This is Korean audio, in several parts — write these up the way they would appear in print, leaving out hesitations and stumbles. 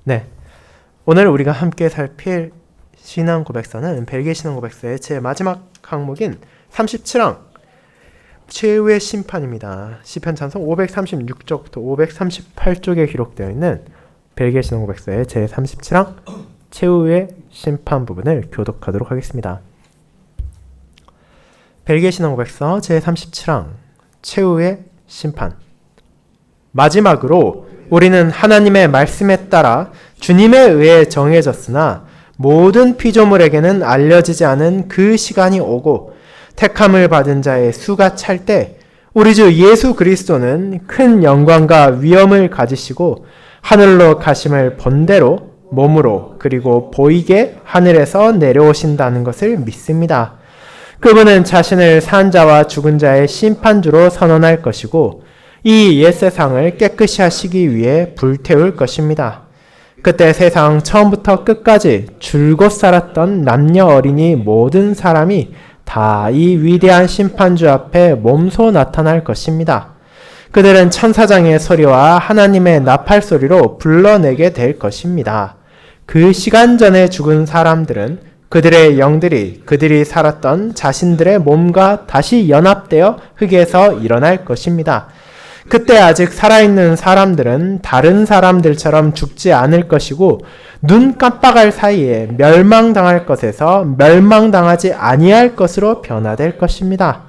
네, 오늘 우리가 함께 살필 신앙 고백서는 벨기에 신앙 고백서의 제 마지막 항목인 37항 최후의 심판입니다. 시편 찬송 536쪽부터 538쪽에 기록되어 있는 벨기에 신앙 고백서의 제 37항 최후의 심판 부분을 교독하도록 하겠습니다. 벨기에 신앙 고백서 제 37항 최후의 심판. 마지막으로 우리는 하나님의 말씀에 따라 주님에 의해 정해졌으나 모든 피조물에게는 알려지지 않은 그 시간이 오고 택함을 받은 자의 수가 찰 때 우리 주 예수 그리스도는 큰 영광과 위엄을 가지시고 하늘로 가심을 본대로 몸으로 그리고 보이게 하늘에서 내려오신다는 것을 믿습니다. 그분은 자신을 산 자와 죽은 자의 심판주로 선언할 것이고 이 옛 세상을 깨끗이 하시기 위해 불태울 것입니다. 그때 세상 처음부터 끝까지 줄곧 살았던 남녀 어린이 모든 사람이 다 이 위대한 심판주 앞에 몸소 나타날 것입니다. 그들은 천사장의 소리와 하나님의 나팔 소리로 불러내게 될 것입니다. 그 시간 전에 죽은 사람들은 그들의 영들이 그들이 살았던 자신들의 몸과 다시 연합되어 흙에서 일어날 것입니다. 그때 아직 살아있는 사람들은 다른 사람들처럼 죽지 않을 것이고 눈 깜빡할 사이에 멸망당할 것에서 멸망당하지 아니할 것으로 변화될 것입니다.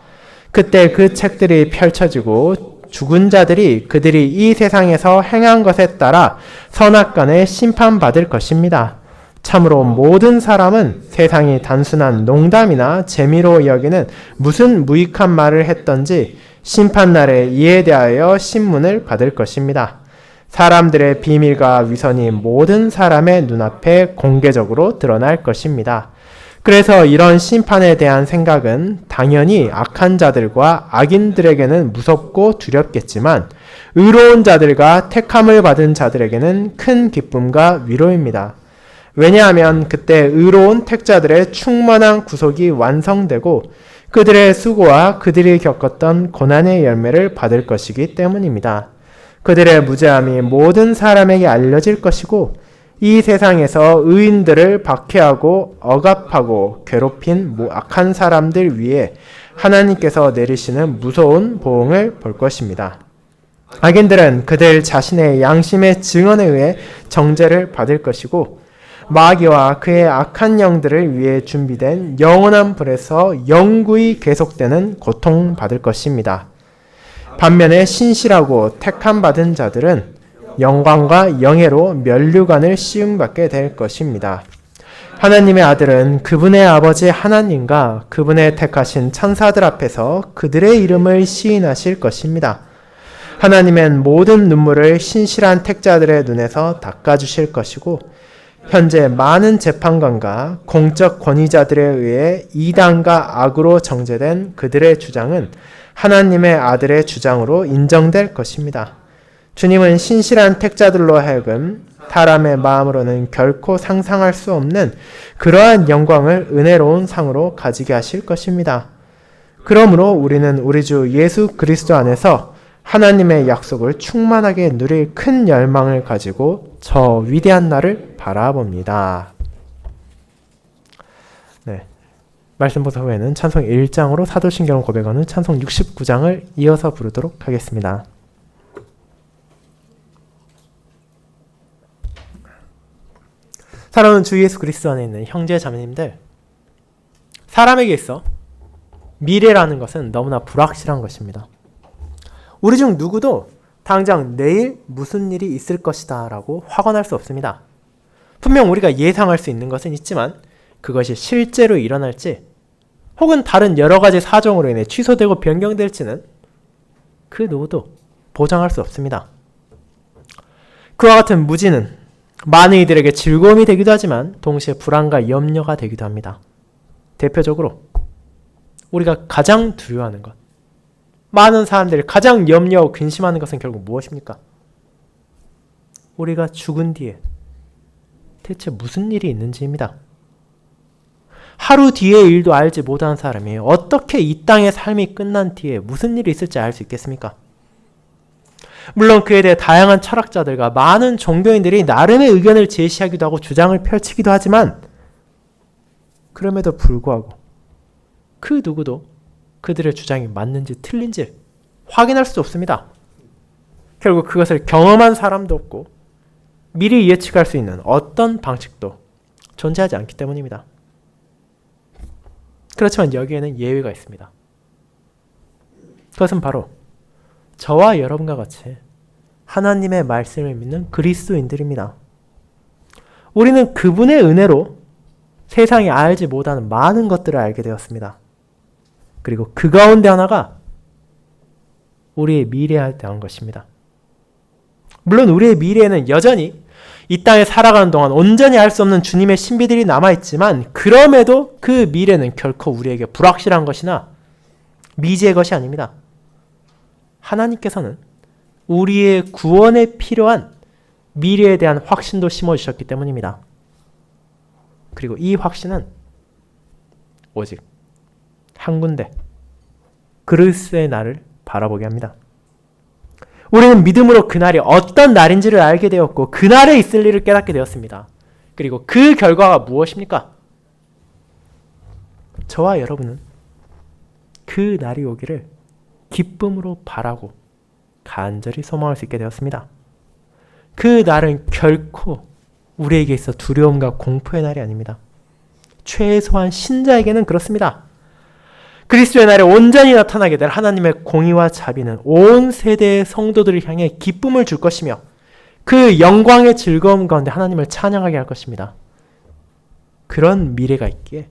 그때 그 책들이 펼쳐지고 죽은 자들이 그들이 이 세상에서 행한 것에 따라 선악간에 심판받을 것입니다. 참으로 모든 사람은 세상이 단순한 농담이나 재미로 여기는 무슨 무익한 말을 했던지 심판날에 이에 대하여 신문을 받을 것입니다. 사람들의 비밀과 위선이 모든 사람의 눈앞에 공개적으로 드러날 것입니다. 그래서 이런 심판에 대한 생각은 당연히 악한 자들과 악인들에게는 무섭고 두렵겠지만 의로운 자들과 택함을 받은 자들에게는 큰 기쁨과 위로입니다. 왜냐하면 그때 의로운 택자들의 충만한 구속이 완성되고 그들의 수고와 그들이 겪었던 고난의 열매를 받을 것이기 때문입니다. 그들의 무죄함이 모든 사람에게 알려질 것이고 이 세상에서 의인들을 박해하고 억압하고 괴롭힌 악한 사람들 위에 하나님께서 내리시는 무서운 보응을 볼 것입니다. 악인들은 그들 자신의 양심의 증언에 의해 정죄를 받을 것이고 마귀와 그의 악한 영들을 위해 준비된 영원한 불에서 영구히 계속되는 고통받을 것입니다. 반면에 신실하고 택함받은 자들은 영광과 영예로 면류관을 시음받게 될 것입니다. 하나님의 아들은 그분의 아버지 하나님과 그분의 택하신 천사들 앞에서 그들의 이름을 시인하실 것입니다. 하나님은 모든 눈물을 신실한 택자들의 눈에서 닦아주실 것이고 현재 많은 재판관과 공적 권위자들에 의해 이단과 악으로 정죄된 그들의 주장은 하나님의 아들의 주장으로 인정될 것입니다. 주님은 신실한 택자들로 하여금 사람의 마음으로는 결코 상상할 수 없는 그러한 영광을 은혜로운 상으로 가지게 하실 것입니다. 그러므로 우리는 우리 주 예수 그리스도 안에서 하나님의 약속을 충만하게 누릴 큰 열망을 가지고 저 위대한 날을 바라봅니다. 네, 말씀 보사 후에는 찬송 1장으로 사도신경을 고백하는 찬송 69장을 이어서 부르도록 하겠습니다. 사랑하는 주 예수 그리스도 안에 있는 형제 자매님들, 사람에게 있어 미래라는 것은 너무나 불확실한 것입니다. 우리 중 누구도 당장 내일 무슨 일이 있을 것이다 라고 확언할 수 없습니다. 분명 우리가 예상할 수 있는 것은 있지만 그것이 실제로 일어날지 혹은 다른 여러 가지 사정으로 인해 취소되고 변경될지는 그 누구도 보장할 수 없습니다. 그와 같은 무지는 많은 이들에게 즐거움이 되기도 하지만 동시에 불안과 염려가 되기도 합니다. 대표적으로 우리가 가장 두려워하는 것, 많은 사람들이 가장 염려하고 근심하는 것은 결국 무엇입니까? 우리가 죽은 뒤에 대체 무슨 일이 있는지입니다. 하루 뒤의 일도 알지 못하는 사람이 어떻게 이 땅의 삶이 끝난 뒤에 무슨 일이 있을지 알 수 있겠습니까? 물론 그에 대해 다양한 철학자들과 많은 종교인들이 나름의 의견을 제시하기도 하고 주장을 펼치기도 하지만 그럼에도 불구하고 그 누구도 그들의 주장이 맞는지 틀린지 확인할 수 없습니다. 결국 그것을 경험한 사람도 없고 미리 예측할 수 있는 어떤 방식도 존재하지 않기 때문입니다. 그렇지만 여기에는 예외가 있습니다. 그것은 바로 저와 여러분과 같이 하나님의 말씀을 믿는 그리스도인들입니다. 우리는 그분의 은혜로 세상이 알지 못하는 많은 것들을 알게 되었습니다. 그리고 그 가운데 하나가 우리의 미래에 대한 것입니다. 물론 우리의 미래에는 여전히 이 땅에 살아가는 동안 온전히 알 수 없는 주님의 신비들이 남아있지만 그럼에도 그 미래는 결코 우리에게 불확실한 것이나 미지의 것이 아닙니다. 하나님께서는 우리의 구원에 필요한 미래에 대한 확신도 심어주셨기 때문입니다. 그리고 이 확신은 오직 한 군데, 그리스도의 날을 바라보게 합니다. 우리는 믿음으로 그날이 어떤 날인지를 알게 되었고 그날에 있을 일을 깨닫게 되었습니다. 그리고 그 결과가 무엇입니까? 저와 여러분은 그 날이 오기를 기쁨으로 바라고 간절히 소망할 수 있게 되었습니다. 그 날은 결코 우리에게 있어 두려움과 공포의 날이 아닙니다. 최소한 신자에게는 그렇습니다. 그리스도의 날에 온전히 나타나게 될 하나님의 공의와 자비는 온 세대의 성도들을 향해 기쁨을 줄 것이며 그 영광의 즐거움 가운데 하나님을 찬양하게 할 것입니다. 그런 미래가 있기에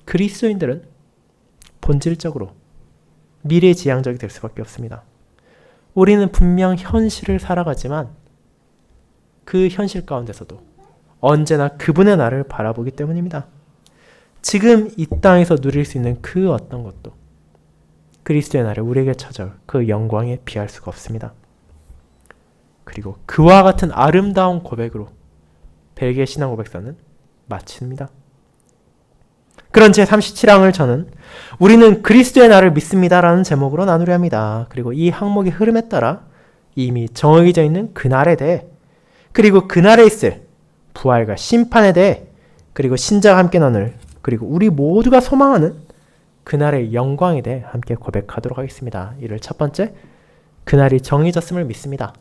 그리스도인들은 본질적으로 미래지향적이 될 수밖에 없습니다. 우리는 분명 현실을 살아가지만 그 현실 가운데서도 언제나 그분의 날을 바라보기 때문입니다. 지금 이 땅에서 누릴 수 있는 그 어떤 것도 그리스도의 날에 우리에게 찾아올 그 영광에 비할 수가 없습니다. 그리고 그와 같은 아름다운 고백으로 벨기에 신앙 고백서는 마칩니다. 그런 제37항을 저는 우리는 그리스도의 날을 믿습니다라는 제목으로 나누려 합니다. 그리고 이 항목의 흐름에 따라 이미 정해져 있는 그날에 대해 그리고 그날에 있을 부활과 심판에 대해 그리고 신자가 함께 나눌 그리고 우리 모두가 소망하는 그날의 영광에 대해 함께 고백하도록 하겠습니다. 이를 첫 번째, 그날이 정해졌음을 믿습니다.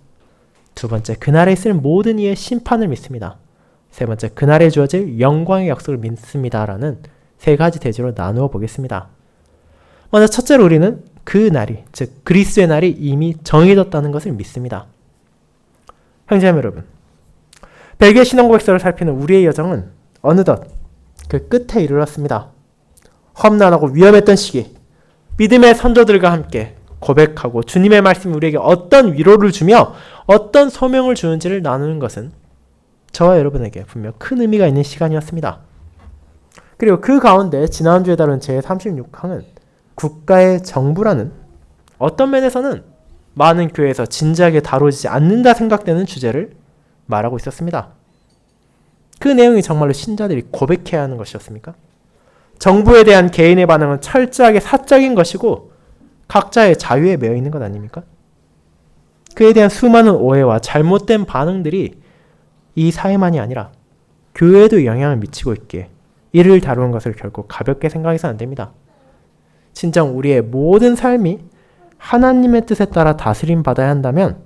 두 번째, 그날에 있을 모든 이의 심판을 믿습니다. 세 번째, 그날에 주어질 영광의 약속을 믿습니다라는 세 가지 대지로 나누어 보겠습니다. 먼저 첫째로 우리는 그 날이, 즉 그리스도의 날이 이미 정해졌다는 것을 믿습니다. 형제자매 여러분, 벨기에 신앙고백서를 살피는 우리의 여정은 어느덧 그 끝에 이르렀습니다. 험난하고 위험했던 시기, 믿음의 선조들과 함께 고백하고 주님의 말씀이 우리에게 어떤 위로를 주며 어떤 소명을 주는지를 나누는 것은 저와 여러분에게 분명 큰 의미가 있는 시간이었습니다. 그리고 그 가운데 지난주에 다룬 제36항은 국가의 정부라는 어떤 면에서는 많은 교회에서 진지하게 다루지 않는다 생각되는 주제를 말하고 있었습니다. 그 내용이 정말로 신자들이 고백해야 하는 것이었습니까? 정부에 대한 개인의 반응은 철저하게 사적인 것이고 각자의 자유에 매여 있는 것 아닙니까? 그에 대한 수많은 오해와 잘못된 반응들이 이 사회만이 아니라 교회에도 영향을 미치고 있기에 이를 다루는 것을 결코 가볍게 생각해서는 안 됩니다. 진정 우리의 모든 삶이 하나님의 뜻에 따라 다스림 받아야 한다면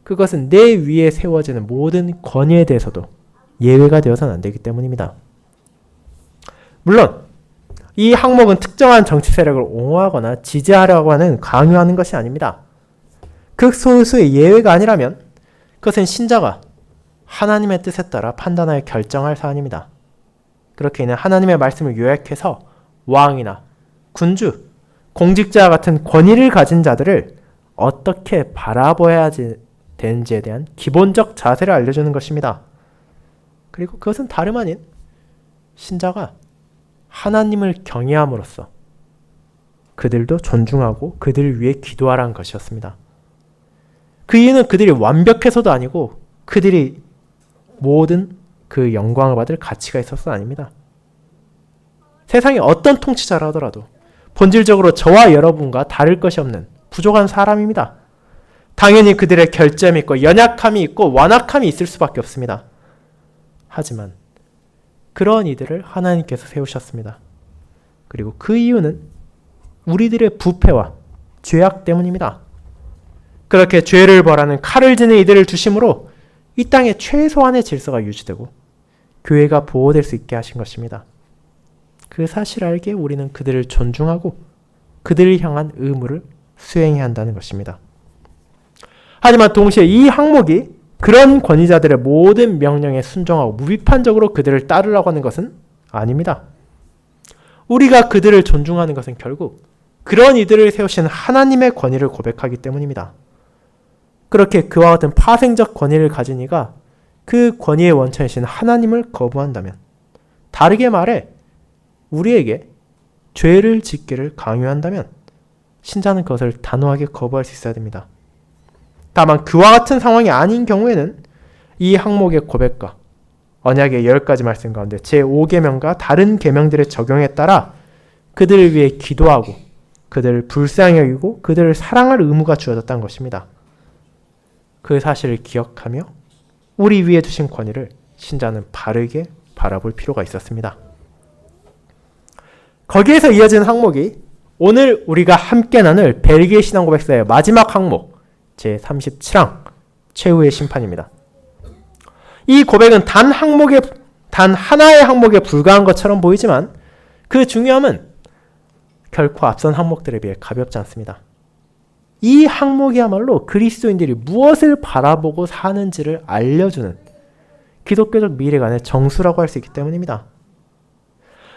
그것은 내 위에 세워지는 모든 권위에 대해서도 예외가 되어서는 안 되기 때문입니다. 물론 이 항목은 특정한 정치 세력을 옹호하거나 지지하려고 하는 강요하는 것이 아닙니다. 극소수의 예외가 아니라면 그것은 신자가 하나님의 뜻에 따라 판단하여 결정할 사안입니다. 그렇게 이는 하나님의 말씀을 요약해서 왕이나 군주, 공직자 같은 권위를 가진 자들을 어떻게 바라보아야 되는지에 대한 기본적 자세를 알려주는 것입니다. 그리고 그것은 다름 아닌 신자가 하나님을 경외함으로써 그들도 존중하고 그들을 위해 기도하라는 것이었습니다. 그 이유는 그들이 완벽해서도 아니고 그들이 모든 그 영광을 받을 가치가 있어서도 아닙니다. 세상에 어떤 통치자라 하더라도 본질적으로 저와 여러분과 다를 것이 없는 부족한 사람입니다. 당연히 그들의 결점이 있고 연약함이 있고 완악함이 있을 수밖에 없습니다. 하지만 그런 이들을 하나님께서 세우셨습니다. 그리고 그 이유는 우리들의 부패와 죄악 때문입니다. 그렇게 죄를 벌하는 칼을 지닌 이들을 중심으로 이 땅에 최소한의 질서가 유지되고 교회가 보호될 수 있게 하신 것입니다. 그 사실을 알기에 우리는 그들을 존중하고 그들을 향한 의무를 수행해야 한다는 것입니다. 하지만 동시에 이 항목이 그런 권위자들의 모든 명령에 순종하고 무비판적으로 그들을 따르라고 하는 것은 아닙니다. 우리가 그들을 존중하는 것은 결국 그런 이들을 세우신 하나님의 권위를 고백하기 때문입니다. 그렇게 그와 같은 파생적 권위를 가진 이가 그 권위의 원천이신 하나님을 거부한다면, 다르게 말해 우리에게 죄를 짓기를 강요한다면 신자는 그것을 단호하게 거부할 수 있어야 됩니다. 다만 그와 같은 상황이 아닌 경우에는 이 항목의 고백과 언약의 10가지 말씀 가운데 제5계명과 다른 계명들의 적용에 따라 그들을 위해 기도하고 그들을 불쌍히 여기고 그들을 사랑할 의무가 주어졌다는 것입니다. 그 사실을 기억하며 우리 위에 두신 권위를 신자는 바르게 바라볼 필요가 있었습니다. 거기에서 이어지는 항목이 오늘 우리가 함께 나눌 벨기에 신앙고백서의 마지막 항목 제37항 최후의 심판입니다. 이 고백은 단 하나의 항목에 불과한 것처럼 보이지만 그 중요함은 결코 앞선 항목들에 비해 가볍지 않습니다. 이 항목이야말로 그리스도인들이 무엇을 바라보고 사는지를 알려주는 기독교적 미래관의 정수라고 할 수 있기 때문입니다.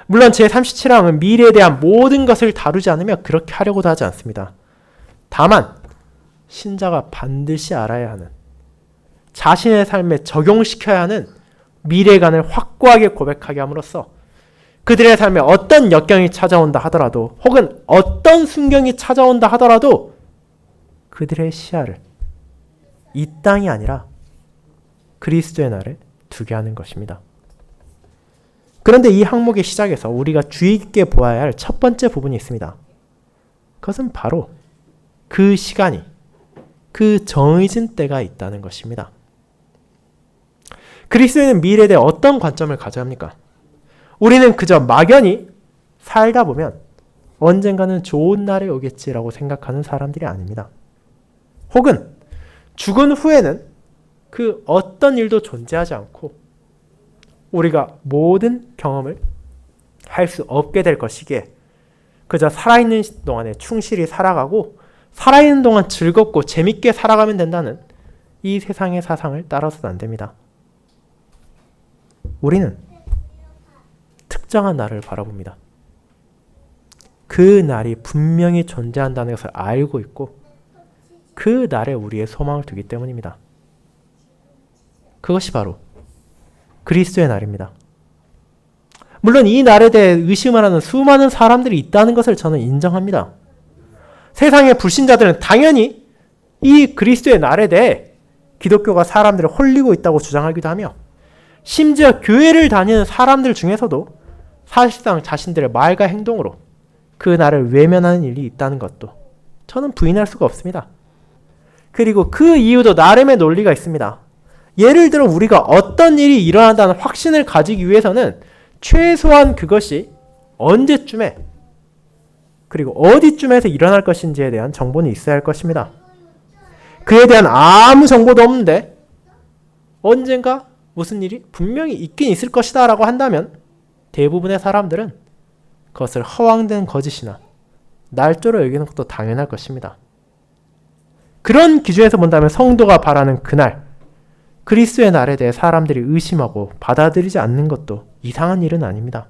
물론 제37항은 미래에 대한 모든 것을 다루지 않으며 그렇게 하려고도 하지 않습니다. 다만 신자가 반드시 알아야 하는, 자신의 삶에 적용시켜야 하는 미래관을 확고하게 고백하게 함으로써 그들의 삶에 어떤 역경이 찾아온다 하더라도 혹은 어떤 순경이 찾아온다 하더라도 그들의 시야를 이 땅이 아니라 그리스도의 날에 두게 하는 것입니다. 그런데 이 항목의 시작에서 우리가 주의 깊게 보아야 할 첫 번째 부분이 있습니다. 그것은 바로 그 시간이, 그 정해진 때가 있다는 것입니다. 그리스도인은 미래에 대해 어떤 관점을 가져야 합니까? 우리는 그저 막연히 살다 보면 언젠가는 좋은 날이 오겠지라고 생각하는 사람들이 아닙니다. 혹은 죽은 후에는 그 어떤 일도 존재하지 않고 우리가 모든 경험을 할 수 없게 될 것이기에 그저 살아있는 동안에 충실히 살아가고 살아있는 동안 즐겁고 재밌게 살아가면 된다는 이 세상의 사상을 따라서는 안 됩니다. 우리는 특정한 날을 바라봅니다. 그 날이 분명히 존재한다는 것을 알고 있고 그 날에 우리의 소망을 두기 때문입니다. 그것이 바로 그리스도의 날입니다. 물론 이 날에 대해 의심을 하는 수많은 사람들이 있다는 것을 저는 인정합니다. 세상의 불신자들은 당연히 이 그리스도의 날에 대해 기독교가 사람들을 홀리고 있다고 주장하기도 하며 심지어 교회를 다니는 사람들 중에서도 사실상 자신들의 말과 행동으로 그 날을 외면하는 일이 있다는 것도 저는 부인할 수가 없습니다. 그리고 그 이유도 나름의 논리가 있습니다. 예를 들어 우리가 어떤 일이 일어난다는 확신을 가지기 위해서는 최소한 그것이 언제쯤에 그리고 어디쯤에서 일어날 것인지에 대한 정보는 있어야 할 것입니다. 그에 대한 아무 정보도 없는데 언젠가 무슨 일이 분명히 있긴 있을 것이다 라고 한다면 대부분의 사람들은 그것을 허황된 거짓이나 날조로 여기는 것도 당연할 것입니다. 그런 기준에서 본다면 성도가 바라는 그날, 그리스도의 날에 대해 사람들이 의심하고 받아들이지 않는 것도 이상한 일은 아닙니다.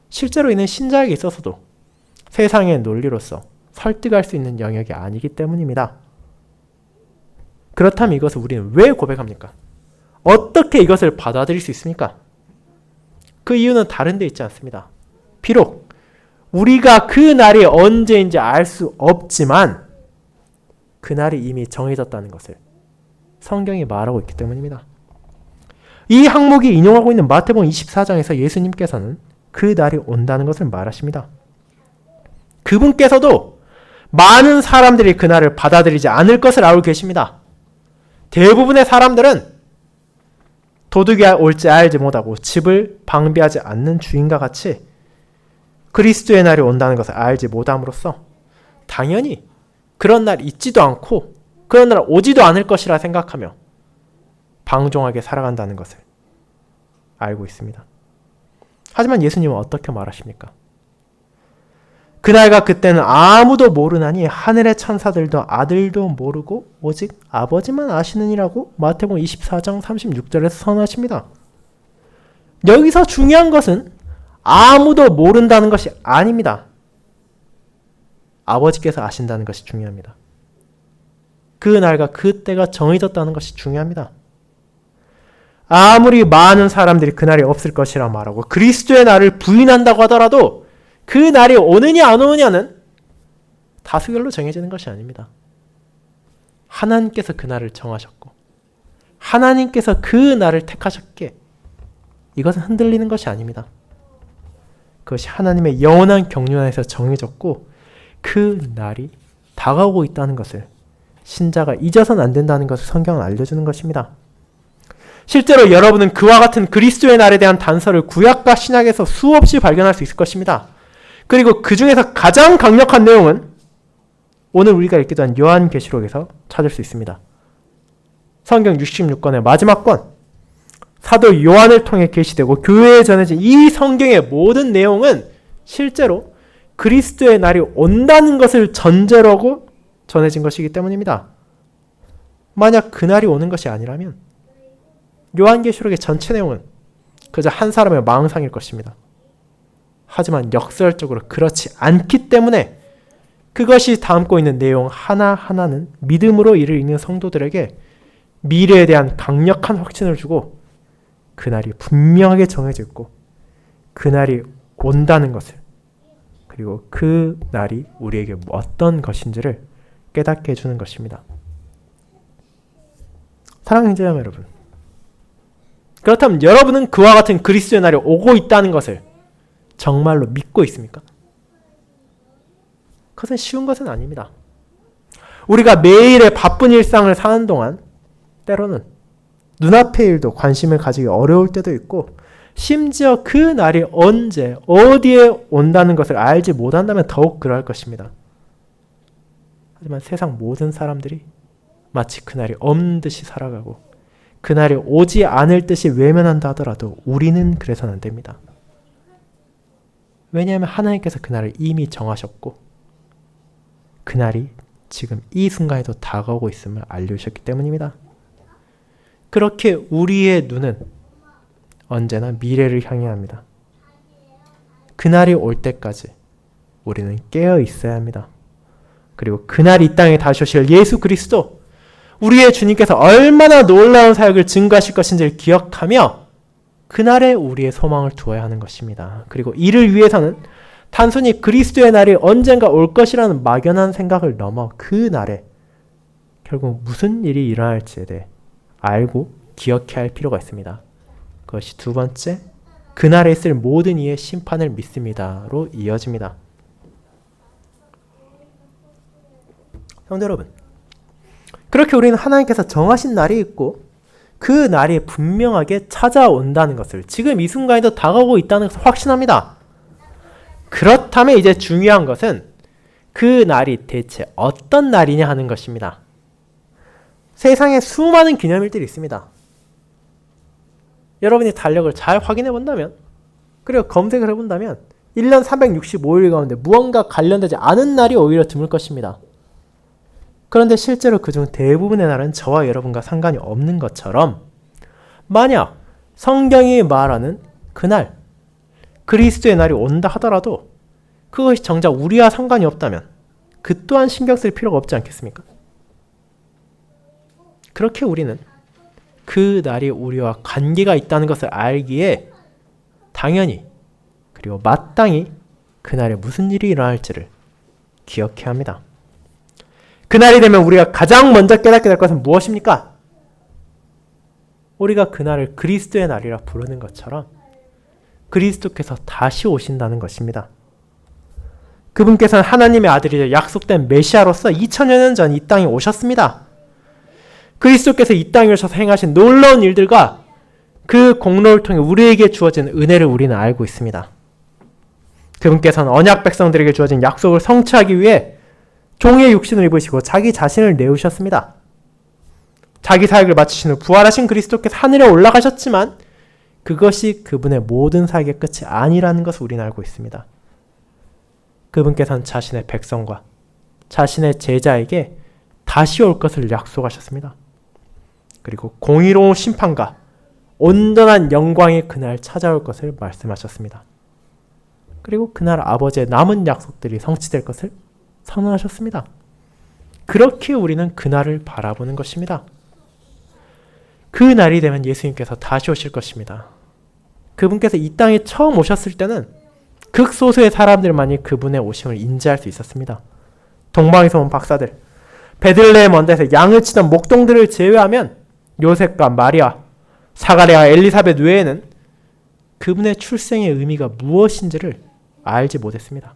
실제로 이는 신자에게 있어서도 세상의 논리로서 설득할 수 있는 영역이 아니기 때문입니다. 그렇다면 이것을 우리는 왜 고백합니까? 어떻게 이것을 받아들일 수 있습니까? 그 이유는 다른 데 있지 않습니다. 비록 우리가 그 날이 언제인지 알 수 없지만 그 날이 이미 정해졌다는 것을 성경이 말하고 있기 때문입니다. 이 항목이 인용하고 있는 마태복음 24장에서 예수님께서는 그 날이 온다는 것을 말하십니다. 그분께서도 많은 사람들이 그날을 받아들이지 않을 것을 알고 계십니다. 대부분의 사람들은 도둑이 올지 알지 못하고 집을 방비하지 않는 주인과 같이 그리스도의 날이 온다는 것을 알지 못함으로써 당연히 그런 날 있지도 않고 그런 날 오지도 않을 것이라 생각하며 방종하게 살아간다는 것을 알고 있습니다. 하지만 예수님은 어떻게 말하십니까? 그날과 그때는 아무도 모르나니 하늘의 천사들도 아들도 모르고 오직 아버지만 아시느니라고 마태복음 24장 36절에서 선언하십니다. 여기서 중요한 것은 아무도 모른다는 것이 아닙니다. 아버지께서 아신다는 것이 중요합니다. 그 날과 그 때가 정해졌다는 것이 중요합니다. 아무리 많은 사람들이 그날이 없을 것이라 말하고 그리스도의 날을 부인한다고 하더라도 그 날이 오느냐 안 오느냐는 다수결로 정해지는 것이 아닙니다. 하나님께서 그 날을 정하셨고 하나님께서 그 날을 택하셨기에 이것은 흔들리는 것이 아닙니다. 그것이 하나님의 영원한 경륜 안에서 정해졌고 그 날이 다가오고 있다는 것을 신자가 잊어서는 안 된다는 것을 성경은 알려주는 것입니다. 실제로 여러분은 그와 같은 그리스도의 날에 대한 단서를 구약과 신약에서 수없이 발견할 수 있을 것입니다. 그리고 그 중에서 가장 강력한 내용은 오늘 우리가 읽기도 한 요한계시록에서 찾을 수 있습니다. 성경 66권의 마지막 권, 사도 요한을 통해 계시되고 교회에 전해진 이 성경의 모든 내용은 실제로 그리스도의 날이 온다는 것을 전제로 하고 전해진 것이기 때문입니다. 만약 그 날이 오는 것이 아니라면 요한계시록의 전체 내용은 그저 한 사람의 망상일 것입니다. 하지만 역설적으로 그렇지 않기 때문에 그것이 담고 있는 내용 하나하나는 믿음으로 이를 읽는 성도들에게 미래에 대한 강력한 확신을 주고 그날이 분명하게 정해져 있고 그날이 온다는 것을 그리고 그 날이 우리에게 어떤 것인지를 깨닫게 해주는 것입니다. 사랑하는 형제자매 여러분, 그렇다면 여러분은 그와 같은 그리스도의 날이 오고 있다는 것을 정말로 믿고 있습니까? 그것은 쉬운 것은 아닙니다. 우리가 매일의 바쁜 일상을 사는 동안 때로는 눈앞의 일도 관심을 가지기 어려울 때도 있고 심지어 그 날이 언제 어디에 온다는 것을 알지 못한다면 더욱 그럴 것입니다. 하지만 세상 모든 사람들이 마치 그날이 없는 듯이 살아가고 그날이 오지 않을 듯이 외면한다 하더라도 우리는 그래서는 안 됩니다. 왜냐하면 하나님께서 그날을 이미 정하셨고 그날이 지금 이 순간에도 다가오고 있음을 알려주셨기 때문입니다. 그렇게 우리의 눈은 언제나 미래를 향해 합니다. 그날이 올 때까지 우리는 깨어 있어야 합니다. 그리고 그날이 이 땅에 다시 오실 예수 그리스도, 우리의 주님께서 얼마나 놀라운 사역을 증거하실 것인지를 기억하며 그날에 우리의 소망을 두어야 하는 것입니다. 그리고 이를 위해서는 단순히 그리스도의 날이 언젠가 올 것이라는 막연한 생각을 넘어 그 날에 결국 무슨 일이 일어날지에 대해 알고 기억해야 할 필요가 있습니다. 그것이 두 번째, 그날에 있을 모든 이의 심판을 믿습니다로 이어집니다. 성도 여러분, 그렇게 우리는 하나님께서 정하신 날이 있고 그 날이 분명하게 찾아온다는 것을 지금 이 순간에도 다가오고 있다는 것을 확신합니다. 그렇다면 이제 중요한 것은 그 날이 대체 어떤 날이냐 하는 것입니다. 세상에 수많은 기념일들이 있습니다. 여러분이 달력을 잘 확인해 본다면, 그리고 검색을 해본다면 1년 365일 가운데 무언가 관련되지 않은 날이 오히려 드물 것입니다. 그런데 실제로 그중 대부분의 날은 저와 여러분과 상관이 없는 것처럼 만약 성경이 말하는 그날, 그리스도의 날이 온다 하더라도 그것이 정작 우리와 상관이 없다면 그 또한 신경 쓸 필요가 없지 않겠습니까? 그렇게 우리는 그 날이 우리와 관계가 있다는 것을 알기에 당연히 그리고 마땅히 그날에 무슨 일이 일어날지를 기억해야 합니다. 그날이 되면 우리가 가장 먼저 깨닫게 될 것은 무엇입니까? 우리가 그날을 그리스도의 날이라 부르는 것처럼 그리스도께서 다시 오신다는 것입니다. 그분께서는 하나님의 아들이자 약속된 메시아로서 2000여 년 전 이 땅에 오셨습니다. 그리스도께서 이 땅에 오셔서 행하신 놀라운 일들과 그 공로를 통해 우리에게 주어진 은혜를 우리는 알고 있습니다. 그분께서는 언약 백성들에게 주어진 약속을 성취하기 위해 종의 육신을 입으시고 자기 자신을 내우셨습니다. 자기 사역을 마치신 후 부활하신 그리스도께서 하늘에 올라가셨지만 그것이 그분의 모든 사역의 끝이 아니라는 것을 우리는 알고 있습니다. 그분께서는 자신의 백성과 자신의 제자에게 다시 올 것을 약속하셨습니다. 그리고 공의로운 심판과 온전한 영광의 그날 찾아올 것을 말씀하셨습니다. 그리고 그날 아버지의 남은 약속들이 성취될 것을 선언하셨습니다. 그렇게 우리는 그날을 바라보는 것입니다. 그 날이 되면 예수님께서 다시 오실 것입니다. 그분께서 이 땅에 처음 오셨을 때는 극소수의 사람들만이 그분의 오심을 인지할 수 있었습니다. 동방에서 온 박사들, 베들레헴 언덕에서 양을 치던 목동들을 제외하면 요셉과 마리아, 사가랴와 엘리사벳 외에는 그분의 출생의 의미가 무엇인지를 알지 못했습니다.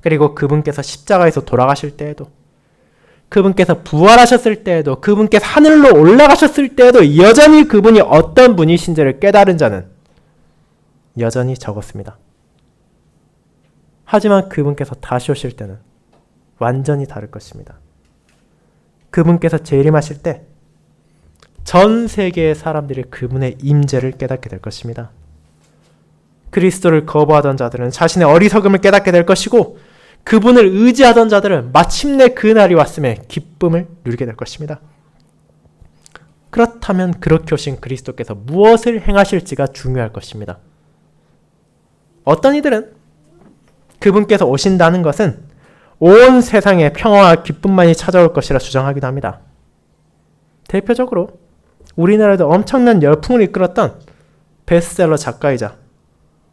그리고 그분께서 십자가에서 돌아가실 때에도, 그분께서 부활하셨을 때에도, 그분께서 하늘로 올라가셨을 때에도 여전히 그분이 어떤 분이신지를 깨달은 자는 여전히 적었습니다. 하지만 그분께서 다시 오실 때는 완전히 다를 것입니다. 그분께서 재림하실 때 전 세계의 사람들이 그분의 임재를 깨닫게 될 것입니다. 그리스도를 거부하던 자들은 자신의 어리석음을 깨닫게 될 것이고, 그분을 의지하던 자들은 마침내 그 날이 왔음에 기쁨을 누리게 될 것입니다. 그렇다면 그렇게 오신 그리스도께서 무엇을 행하실지가 중요할 것입니다. 어떤 이들은 그분께서 오신다는 것은 온 세상에 평화와 기쁨만이 찾아올 것이라 주장하기도 합니다. 대표적으로 우리나라에도 엄청난 열풍을 이끌었던 베스트셀러 작가이자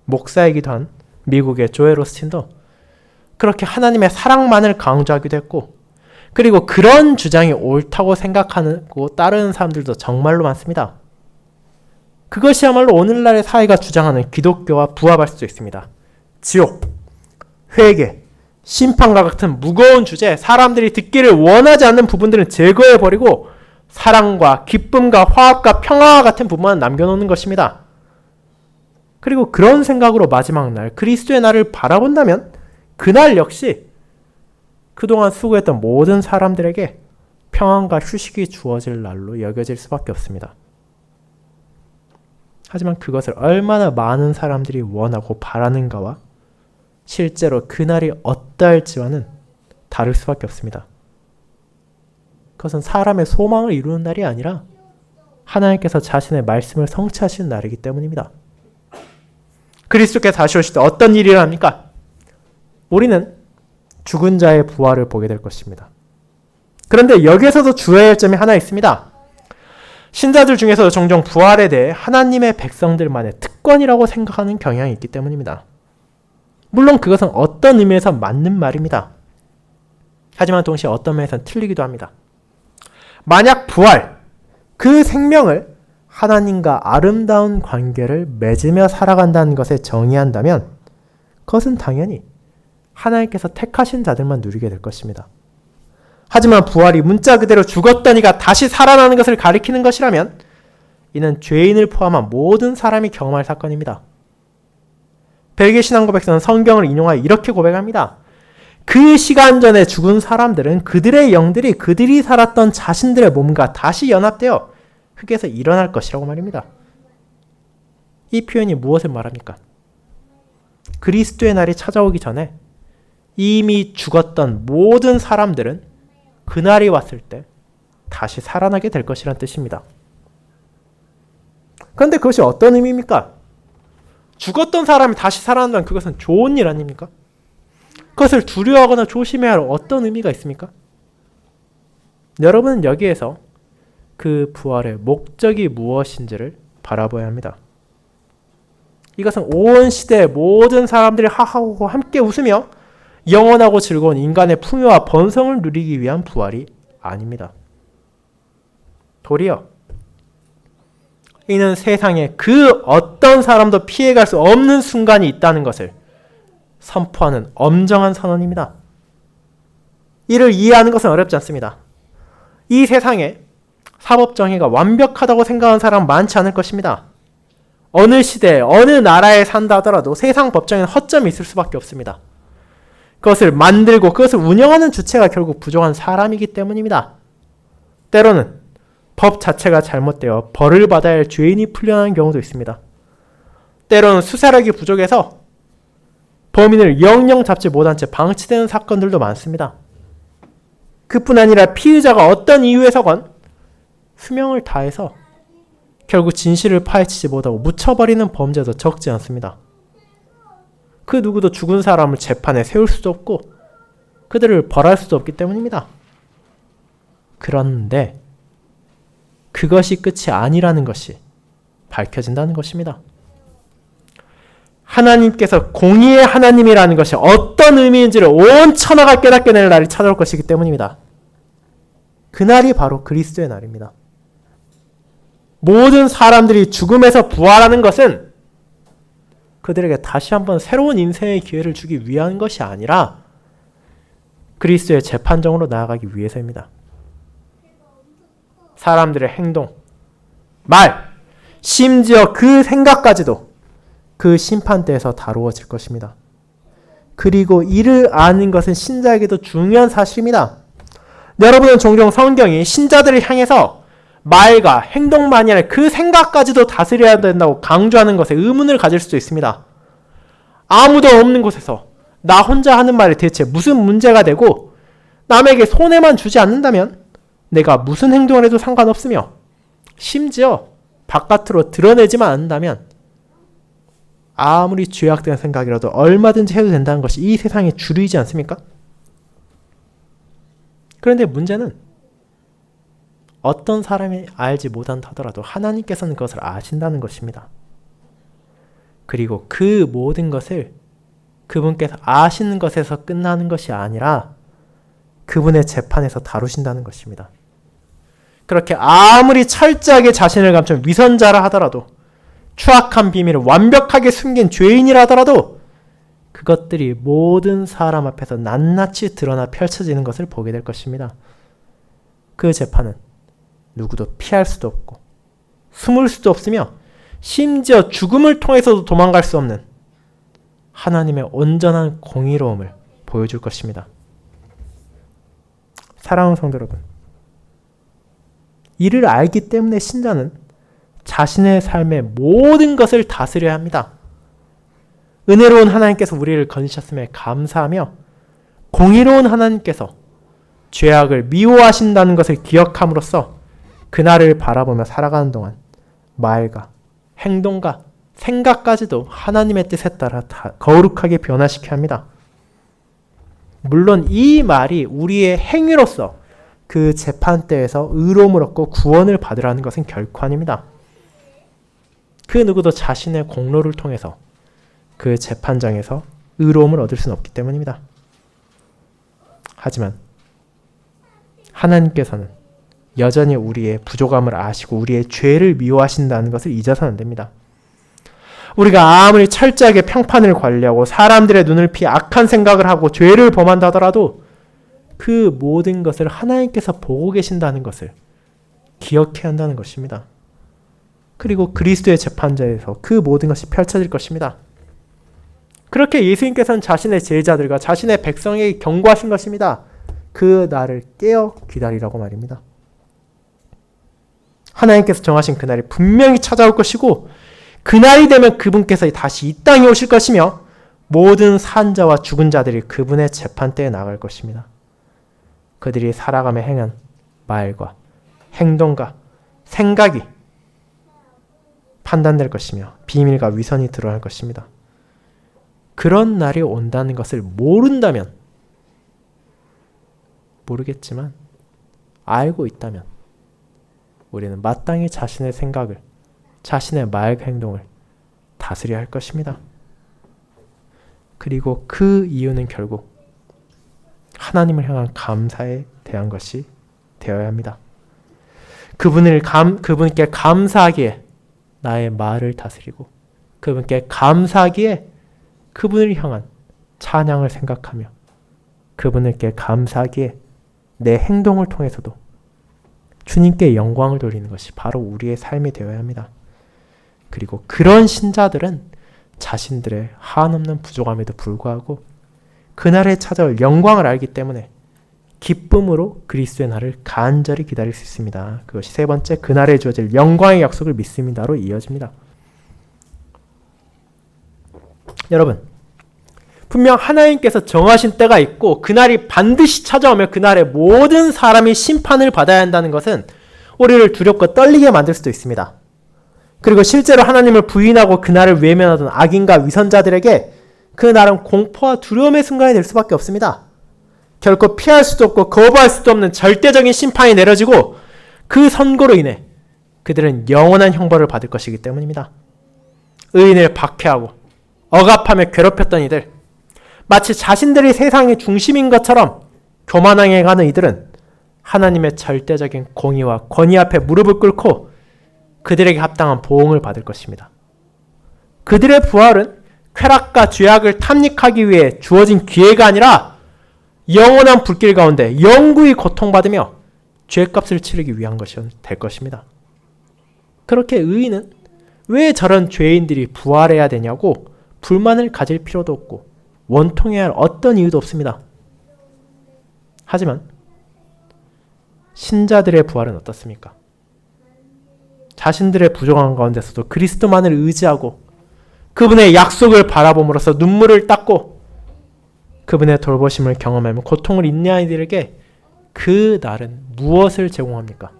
목사이기도 한 미국의 조엘 오스틴도 그렇게 하나님의 사랑만을 강조하기도 했고, 그리고 그런 주장이 옳다고 생각하고 따르는 사람들도 정말로 많습니다. 그것이야말로 오늘날의 사회가 주장하는 기독교와 부합할 수도 있습니다. 지옥, 회개, 심판과 같은 무거운 주제, 사람들이 듣기를 원하지 않는 부분들은 제거해버리고 사랑과 기쁨과 화합과 평화와 같은 부분만 남겨놓는 것입니다. 그리고 그런 생각으로 마지막 날 그리스도의 날을 바라본다면 그날 역시 그동안 수고했던 모든 사람들에게 평안과 휴식이 주어질 날로 여겨질 수밖에 없습니다. 하지만 그것을 얼마나 많은 사람들이 원하고 바라는가와 실제로 그날이 어떠할지와는 다를 수밖에 없습니다. 그것은 사람의 소망을 이루는 날이 아니라 하나님께서 자신의 말씀을 성취하시는 날이기 때문입니다. 그리스도께서 다시 오실 때 어떤 일을 합니까? 우리는 죽은 자의 부활을 보게 될 것입니다. 그런데 여기에서도 주의해야 할 점이 하나 있습니다. 신자들 중에서도 종종 부활에 대해 하나님의 백성들만의 특권이라고 생각하는 경향이 있기 때문입니다. 물론 그것은 어떤 의미에서 맞는 말입니다. 하지만 동시에 어떤 면에서는 틀리기도 합니다. 만약 부활, 그 생명을 하나님과 아름다운 관계를 맺으며 살아간다는 것에 정의한다면 그것은 당연히 하나님께서 택하신 자들만 누리게 될 것입니다. 하지만 부활이 문자 그대로 죽었던 이가 다시 살아나는 것을 가리키는 것이라면 이는 죄인을 포함한 모든 사람이 경험할 사건입니다. 벨기에 신앙고백서는 성경을 인용하여 이렇게 고백합니다. 그 시간 전에 죽은 사람들은 그들의 영들이 그들이 살았던 자신들의 몸과 다시 연합되어 흙에서 일어날 것이라고 말입니다. 이 표현이 무엇을 말합니까? 그리스도의 날이 찾아오기 전에 이미 죽었던 모든 사람들은 그날이 왔을 때 다시 살아나게 될 것이란 뜻입니다. 그런데 그것이 어떤 의미입니까? 죽었던 사람이 다시 살아난다면 그것은 좋은 일 아닙니까? 그것을 두려워하거나 조심해야 할 어떤 의미가 있습니까? 여러분은 여기에서 그 부활의 목적이 무엇인지를 바라봐야 합니다. 이것은 온 시대의 모든 사람들이 하하호호 함께 웃으며 영원하고 즐거운 인간의 풍요와 번성을 누리기 위한 부활이 아닙니다. 도리어 이는 세상에 그 어떤 사람도 피해갈 수 없는 순간이 있다는 것을 선포하는 엄정한 선언입니다. 이를 이해하는 것은 어렵지 않습니다. 이 세상에 사법정의가 완벽하다고 생각하는 사람 많지 않을 것입니다. 어느 시대, 어느 나라에 산다 하더라도 세상 법정에는 허점이 있을 수밖에 없습니다. 그것을 만들고 그것을 운영하는 주체가 결국 부족한 사람이기 때문입니다. 때로는 법 자체가 잘못되어 벌을 받아야 할 죄인이 풀려나는 경우도 있습니다. 때로는 수사력이 부족해서 범인을 영영 잡지 못한 채 방치되는 사건들도 많습니다. 그뿐 아니라 피의자가 어떤 이유에서건 수명을 다해서 결국 진실을 파헤치지 못하고 묻혀버리는 범죄도 적지 않습니다. 그 누구도 죽은 사람을 재판에 세울 수도 없고 그들을 벌할 수도 없기 때문입니다. 그런데 그것이 끝이 아니라는 것이 밝혀진다는 것입니다. 하나님께서 공의의 하나님이라는 것이 어떤 의미인지를 온 천하가 깨닫게 될 날이 찾아올 것이기 때문입니다. 그날이 바로 그리스도의 날입니다. 모든 사람들이 죽음에서 부활하는 것은 그들에게 다시 한번 새로운 인생의 기회를 주기 위한 것이 아니라 그리스도의 재판정으로 나아가기 위해서입니다. 사람들의 행동, 말, 심지어 그 생각까지도 그 심판대에서 다루어질 것입니다. 그리고 이를 아는 것은 신자에게도 중요한 사실입니다. 여러분은 종종 성경이 신자들을 향해서 말과 행동만이 아니라 그 생각까지도 다스려야 된다고 강조하는 것에 의문을 가질 수도 있습니다. 아무도 없는 곳에서 나 혼자 하는 말이 대체 무슨 문제가 되고 남에게 손해만 주지 않는다면 내가 무슨 행동을 해도 상관없으며 심지어 바깥으로 드러내지만 않는다면 아무리 죄악된 생각이라도 얼마든지 해도 된다는 것이 이 세상의 주류이지 않습니까? 그런데 문제는 어떤 사람이 알지 못한다 하더라도 하나님께서는 그것을 아신다는 것입니다. 그리고 그 모든 것을 그분께서 아시는 것에서 끝나는 것이 아니라 그분의 재판에서 다루신다는 것입니다. 그렇게 아무리 철저하게 자신을 감춘 위선자라 하더라도 추악한 비밀을 완벽하게 숨긴 죄인이라 하더라도 그것들이 모든 사람 앞에서 낱낱이 드러나 펼쳐지는 것을 보게 될 것입니다. 그 재판은 누구도 피할 수도 없고 숨을 수도 없으며 심지어 죽음을 통해서도 도망갈 수 없는 하나님의 온전한 공의로움을 보여줄 것입니다. 사랑하는 성도 여러분, 이를 알기 때문에 신자는 자신의 삶의 모든 것을 다스려야 합니다. 은혜로운 하나님께서 우리를 건지셨음에 감사하며 공의로운 하나님께서 죄악을 미워하신다는 것을 기억함으로써 그날을 바라보며 살아가는 동안 말과 행동과 생각까지도 하나님의 뜻에 따라 다 거룩하게 변화시켜야 합니다. 물론 이 말이 우리의 행위로서 그 재판대에서 의로움을 얻고 구원을 받으라는 것은 결코 아닙니다. 그 누구도 자신의 공로를 통해서 그 재판장에서 의로움을 얻을 수는 없기 때문입니다. 하지만 하나님께서는 여전히 우리의 부족함을 아시고 우리의 죄를 미워하신다는 것을 잊어서는 안 됩니다. 우리가 아무리 철저하게 평판을 관리하고 사람들의 눈을 피해 악한 생각을 하고 죄를 범한다 하더라도 그 모든 것을 하나님께서 보고 계신다는 것을 기억해야 한다는 것입니다. 그리고 그리스도의 재판자에서 그 모든 것이 펼쳐질 것입니다. 그렇게 예수님께서는 자신의 제자들과 자신의 백성에게 경고하신 것입니다. 그 날을 깨어 기다리라고 말입니다. 하나님께서 정하신 그날이 분명히 찾아올 것이고 그날이 되면 그분께서 다시 이 땅에 오실 것이며 모든 산자와 죽은 자들이 그분의 재판대에 나갈 것입니다. 그들이 살아가며 행한 말과 행동과 생각이 판단될 것이며 비밀과 위선이 드러날 것입니다. 그런 날이 온다는 것을 모른다면, 모르겠지만 알고 있다면 우리는 마땅히 자신의 생각을, 자신의 말, 행동을 다스려야 할 것입니다. 그리고 그 이유는 결국 하나님을 향한 감사에 대한 것이 되어야 합니다. 그분께 감사하기에 나의 말을 다스리고 그분께 감사하기에 그분을 향한 찬양을 생각하며 그분께 감사하기에 내 행동을 통해서도 주님께 영광을 돌리는 것이 바로 우리의 삶이 되어야 합니다. 그리고 그런 신자들은 자신들의 한없는 부족함에도 불구하고 그날에 찾아올 영광을 알기 때문에 기쁨으로 그리스도의 날을 간절히 기다릴 수 있습니다. 그것이 세 번째, 그날에 주어질 영광의 약속을 믿습니다로 이어집니다. 여러분, 분명 하나님께서 정하신 때가 있고 그날이 반드시 찾아오며 그날에 모든 사람이 심판을 받아야 한다는 것은 우리를 두렵고 떨리게 만들 수도 있습니다. 그리고 실제로 하나님을 부인하고 그날을 외면하던 악인과 위선자들에게 그날은 공포와 두려움의 순간이 될 수밖에 없습니다. 결코 피할 수도 없고 거부할 수도 없는 절대적인 심판이 내려지고 그 선고로 인해 그들은 영원한 형벌을 받을 것이기 때문입니다. 의인을 박해하고 억압하며 괴롭혔던 이들, 마치 자신들이 세상의 중심인 것처럼 교만하게 가는 이들은 하나님의 절대적인 공의와 권위 앞에 무릎을 꿇고 그들에게 합당한 보응을 받을 것입니다. 그들의 부활은 쾌락과 죄악을 탐닉하기 위해 주어진 기회가 아니라 영원한 불길 가운데 영구히 고통받으며 죄값을 치르기 위한 것이 될 것입니다. 그렇게 의인은 왜 저런 죄인들이 부활해야 되냐고 불만을 가질 필요도 없고 원통해야 할 어떤 이유도 없습니다. 하지만 신자들의 부활은 어떻습니까? 자신들의 부족한 가운데서도 그리스도만을 의지하고 그분의 약속을 바라봄으로써 눈물을 닦고 그분의 돌보심을 경험하며 고통을 인내하는 이들에게 그 날은 무엇을 제공합니까?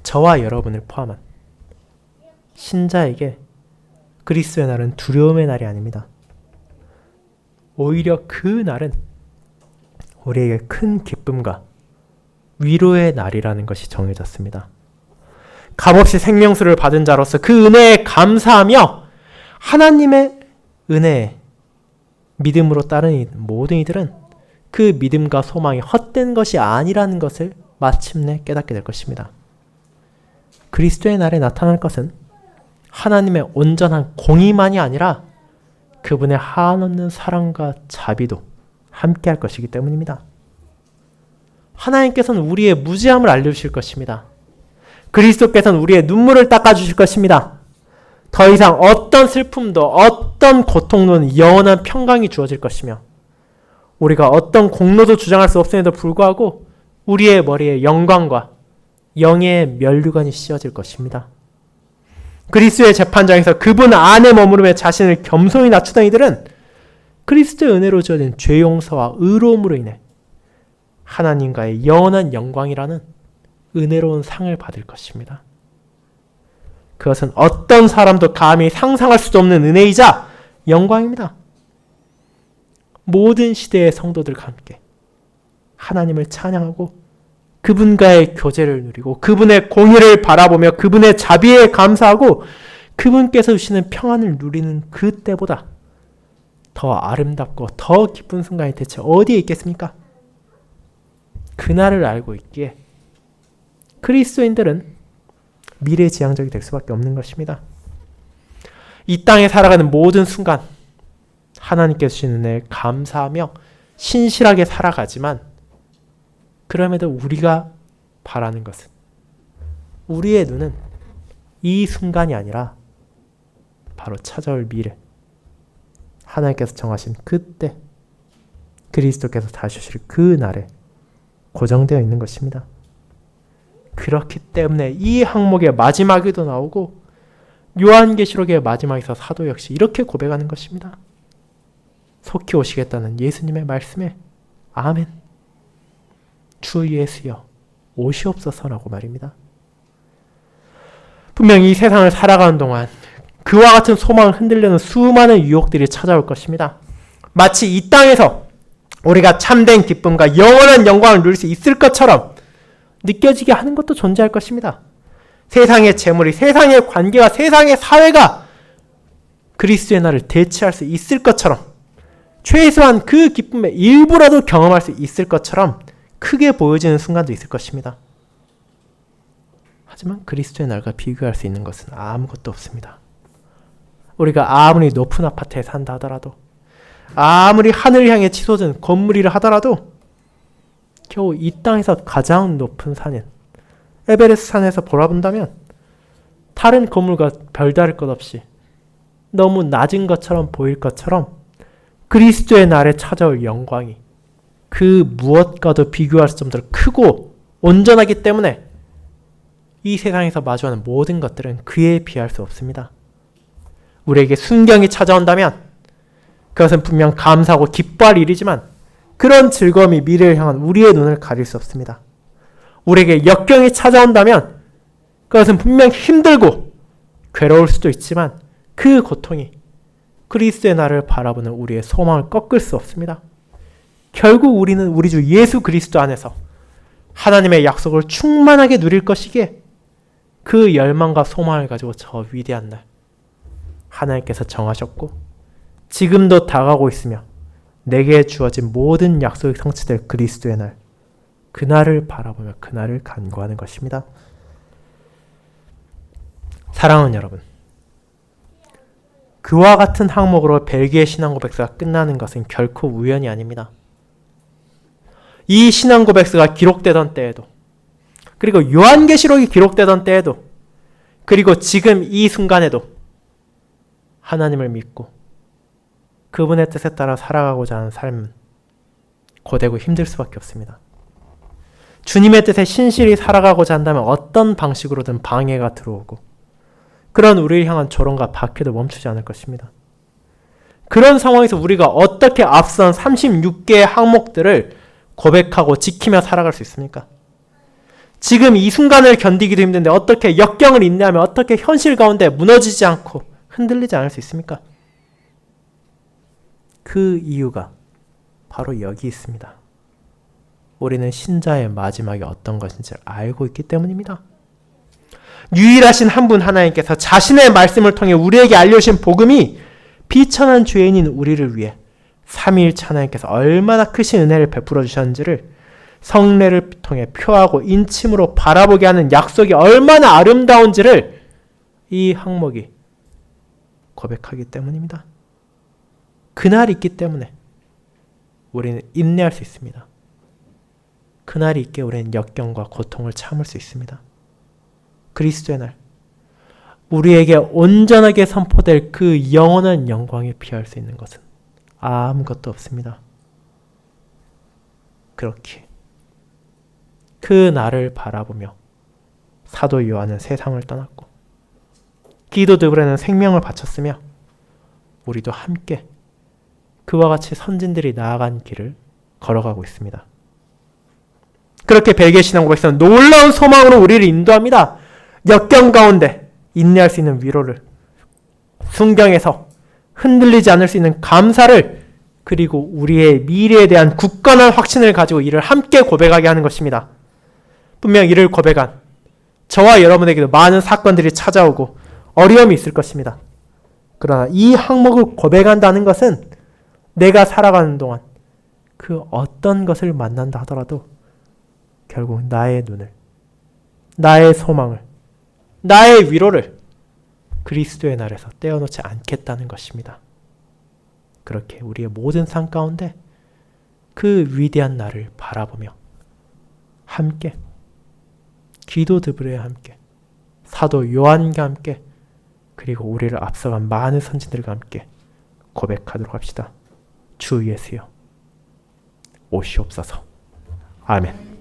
저와 여러분을 포함한 신자에게 그리스도의 날은 두려움의 날이 아닙니다. 오히려 그 날은 우리에게 큰 기쁨과 위로의 날이라는 것이 정해졌습니다. 값없이 생명수를 받은 자로서 그 은혜에 감사하며 하나님의 은혜에 믿음으로 따르는 모든 이들은 그 믿음과 소망이 헛된 것이 아니라는 것을 마침내 깨닫게 될 것입니다. 그리스도의 날에 나타날 것은 하나님의 온전한 공의만이 아니라 그분의 한없는 사랑과 자비도 함께 할 것이기 때문입니다. 하나님께서는 우리의 무지함을 알려주실 것입니다. 그리스도께서는 우리의 눈물을 닦아주실 것입니다. 더 이상 어떤 슬픔도 어떤 고통도 영원한 평강이 주어질 것이며 우리가 어떤 공로도 주장할 수 없음에도 불구하고 우리의 머리에 영광과 영예의 면류관이 씌워질 것입니다. 그리스도의 재판장에서 그분 안에 머무르며 자신을 겸손히 낮추던 이들은 그리스도의 은혜로 주어진 죄 용서와 의로움으로 인해 하나님과의 영원한 영광이라는 은혜로운 상을 받을 것입니다. 그것은 어떤 사람도 감히 상상할 수도 없는 은혜이자 영광입니다. 모든 시대의 성도들과 함께 하나님을 찬양하고 그분과의 교제를 누리고 그분의 공의를 바라보며 그분의 자비에 감사하고 그분께서 주시는 평안을 누리는 그때보다 더 아름답고 더 기쁜 순간이 대체 어디에 있겠습니까? 그날을 알고 있기에 그리스도인들은 미래지향적이 될 수밖에 없는 것입니다. 이 땅에 살아가는 모든 순간 하나님께서 주시는 은혜에 감사하며 신실하게 살아가지만 그럼에도 우리가 바라는 것은 우리의 눈은 이 순간이 아니라 바로 찾아올 미래 하나님께서 정하신 그때 그리스도께서 다시 오실 그 날에 고정되어 있는 것입니다. 그렇기 때문에 이 항목의 마지막에도 나오고 요한계시록의 마지막에서 사도 역시 이렇게 고백하는 것입니다. 속히 오시겠다는 예수님의 말씀에 아멘. 주 예수여 오시옵소서라고 말입니다. 분명히 이 세상을 살아가는 동안 그와 같은 소망을 흔들려는 수많은 유혹들이 찾아올 것입니다. 마치 이 땅에서 우리가 참된 기쁨과 영원한 영광을 누릴 수 있을 것처럼 느껴지게 하는 것도 존재할 것입니다. 세상의 재물이, 세상의 관계가, 세상의 사회가 그리스도의 날을 대체할 수 있을 것처럼 최소한 그 기쁨의 일부라도 경험할 수 있을 것처럼 크게 보여지는 순간도 있을 것입니다. 하지만 그리스도의 날과 비교할 수 있는 것은 아무것도 없습니다. 우리가 아무리 높은 아파트에 산다 하더라도, 아무리 하늘 향해 치솟은 건물이라 하더라도 겨우 이 땅에서 가장 높은 산인 에베레스트 산에서 바라본다면 다른 건물과 별다를 것 없이 너무 낮은 것처럼 보일 것처럼 그리스도의 날에 찾아올 영광이 그 무엇과도 비교할 수 없도록 크고 온전하기 때문에 이 세상에서 마주하는 모든 것들은 그에 비할 수 없습니다. 우리에게 순경이 찾아온다면 그것은 분명 감사하고 기뻐할 일이지만 그런 즐거움이 미래를 향한 우리의 눈을 가릴 수 없습니다. 우리에게 역경이 찾아온다면 그것은 분명 힘들고 괴로울 수도 있지만 그 고통이 그리스도의 날을 바라보는 우리의 소망을 꺾을 수 없습니다. 결국 우리는 우리 주 예수 그리스도 안에서 하나님의 약속을 충만하게 누릴 것이기에 그 열망과 소망을 가지고 저 위대한 날 하나님께서 정하셨고 지금도 다가오고 있으며 내게 주어진 모든 약속이 성취될 그리스도의 날, 그날을 바라보며 그날을 간구하는 것입니다. 사랑하는 여러분, 그와 같은 항목으로 벨기에 신앙고백서가 끝나는 것은 결코 우연이 아닙니다. 이 신앙고백서가 기록되던 때에도, 그리고 요한계시록이 기록되던 때에도, 그리고 지금 이 순간에도 하나님을 믿고 그분의 뜻에 따라 살아가고자 하는 삶은 고되고 힘들 수밖에 없습니다. 주님의 뜻에 신실히 살아가고자 한다면 어떤 방식으로든 방해가 들어오고 그런 우리를 향한 조롱과 박해도 멈추지 않을 것입니다. 그런 상황에서 우리가 어떻게 앞선 36개의 항목들을 고백하고 지키며 살아갈 수 있습니까? 지금 이 순간을 견디기도 힘든데 어떻게 역경을 인내하며 어떻게 현실 가운데 무너지지 않고 흔들리지 않을 수 있습니까? 그 이유가 바로 여기 있습니다. 우리는 신자의 마지막이 어떤 것인지 알고 있기 때문입니다. 유일하신 한 분 하나님께서 자신의 말씀을 통해 우리에게 알려주신 복음이 비천한 죄인인 우리를 위해 삼위일체 하나님께서 얼마나 크신 은혜를 베풀어 주셨는지를 성례를 통해 표하고 인침으로 바라보게 하는 약속이 얼마나 아름다운지를 이 항목이 고백하기 때문입니다. 그날이 있기 때문에 우리는 인내할 수 있습니다. 그날이 있기에 우리는 역경과 고통을 참을 수 있습니다. 그리스도의 날, 우리에게 온전하게 선포될 그 영원한 영광에 비할 수 있는 것은 아무것도 없습니다. 그렇게 그 날을 바라보며 사도 요한은 세상을 떠났고 기도 드브레는 생명을 바쳤으며 우리도 함께 그와 같이 선진들이 나아간 길을 걸어가고 있습니다. 그렇게 벨기에 신앙고백서는 놀라운 소망으로 우리를 인도합니다. 역경 가운데 인내할 수 있는 위로를, 순경에서 흔들리지 않을 수 있는 감사를, 그리고 우리의 미래에 대한 굳건한 확신을 가지고 이를 함께 고백하게 하는 것입니다. 분명 이를 고백한 저와 여러분에게도 많은 사건들이 찾아오고 어려움이 있을 것입니다. 그러나 이 항목을 고백한다는 것은 내가 살아가는 동안 그 어떤 것을 만난다 하더라도 결국 나의 눈을, 나의 소망을, 나의 위로를 그리스도의 날에서 떼어놓지 않겠다는 것입니다. 그렇게 우리의 모든 삶 가운데 그 위대한 날을 바라보며 함께 기도 드브레와 함께 사도 요한과 함께 그리고 우리를 앞서간 많은 선진들과 함께 고백하도록 합시다. 주 예수여 오시옵소서. 아멘.